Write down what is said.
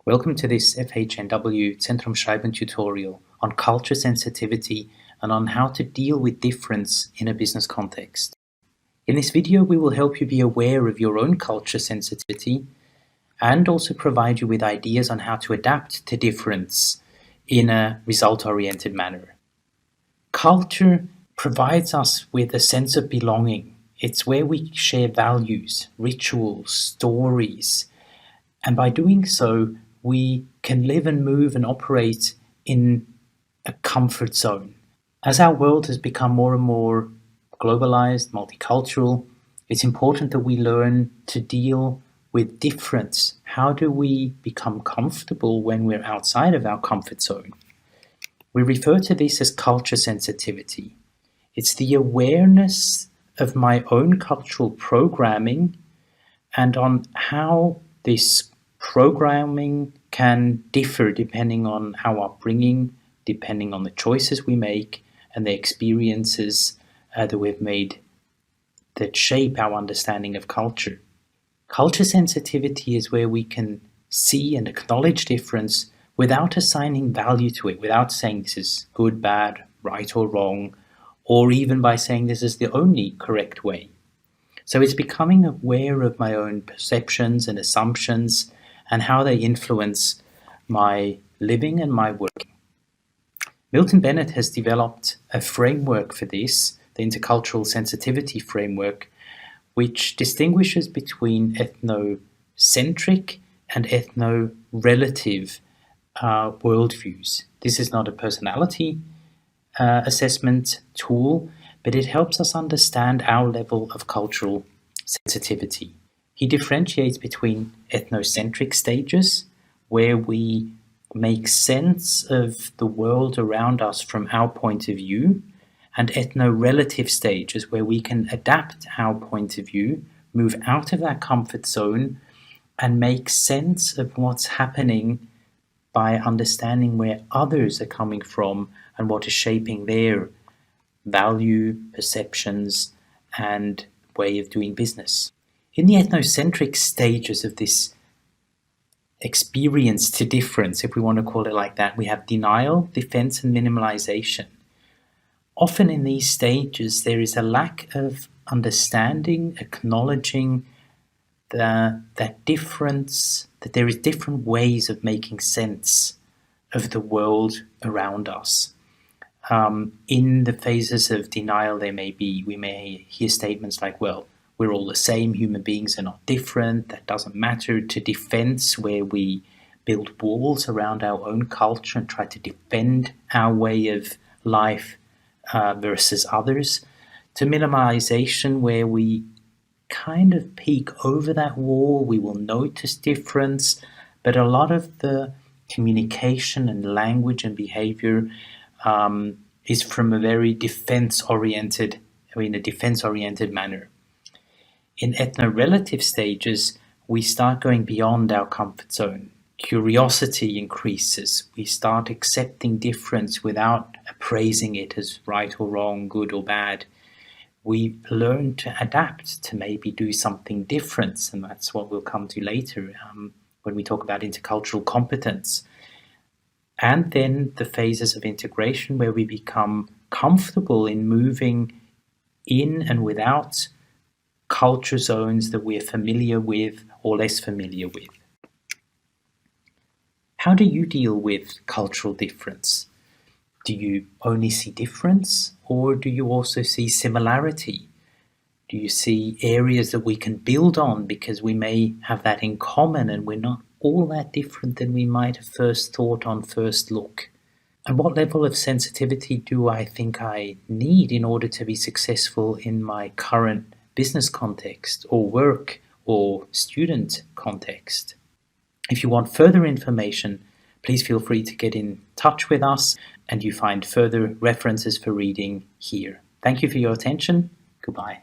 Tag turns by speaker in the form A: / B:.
A: Welcome to this FHNW Zentrum Schreiben tutorial on culture sensitivity and on how to deal with difference in a business context. In this video, we will help you be aware of your own culture sensitivity and also provide you with ideas on how to adapt to difference in a result-oriented manner. Culture provides us with a sense of belonging. It's where we share values, rituals, stories, and by doing so, we can live and move and operate in a comfort zone. As our world has become more and more globalized, multicultural, it's important that we learn to deal with difference. How do we become comfortable when we're outside of our comfort zone? We refer to this as culture sensitivity. It's the awareness of my own cultural programming and on how this programming can differ depending on our upbringing, depending on the choices we make and the experiences that we've made that shape our understanding of culture. Culture sensitivity is where we can see and acknowledge difference without assigning value to it, without saying this is good, bad, right or wrong, or even by saying this is the only correct way. So it's becoming aware of my own perceptions and assumptions and how they influence my living and my working. Milton Bennett has developed a framework for this, the Intercultural Sensitivity Framework, which distinguishes between ethnocentric and ethno-relative worldviews. This is not a personality assessment tool, but it helps us understand our level of cultural sensitivity. He differentiates between ethnocentric stages, where we make sense of the world around us from our point of view, and ethno-relative stages, where we can adapt our point of view, move out of our comfort zone, and make sense of what's happening by understanding where others are coming from and what is shaping their value, perceptions, and way of doing business. In the ethnocentric stages of this experience to difference, if we want to call it like that, we have denial, defense, and minimalization. Often in these stages, there is a lack of understanding, acknowledging that difference, that there is different ways of making sense of the world around us. In the phases of denial, we may hear statements like, well, we're all the same, human beings are not different, that doesn't matter, to defense, where we build walls around our own culture and try to defend our way of life versus others, to minimalization, where we kind of peek over that wall, we will notice difference, but a lot of the communication and language and behavior is from a very defense-oriented manner. In ethno-relative stages, we start going beyond our comfort zone. Curiosity increases. We start accepting difference without appraising it as right or wrong, good or bad. We learn to adapt, to maybe do something different, and that's what we'll come to later when we talk about intercultural competence. And then the phases of integration, where we become comfortable in moving in and without culture zones that we're familiar with or less familiar with. How do you deal with cultural difference? Do you only see difference, or do you also see similarity? Do you see areas that we can build on because we may have that in common and we're not all that different than we might have first thought on first look? And what level of sensitivity do I think I need in order to be successful in my current business context or work or student context? If you want further information, please feel free to get in touch with us, and you find further references for reading here. Thank you for your attention. Goodbye.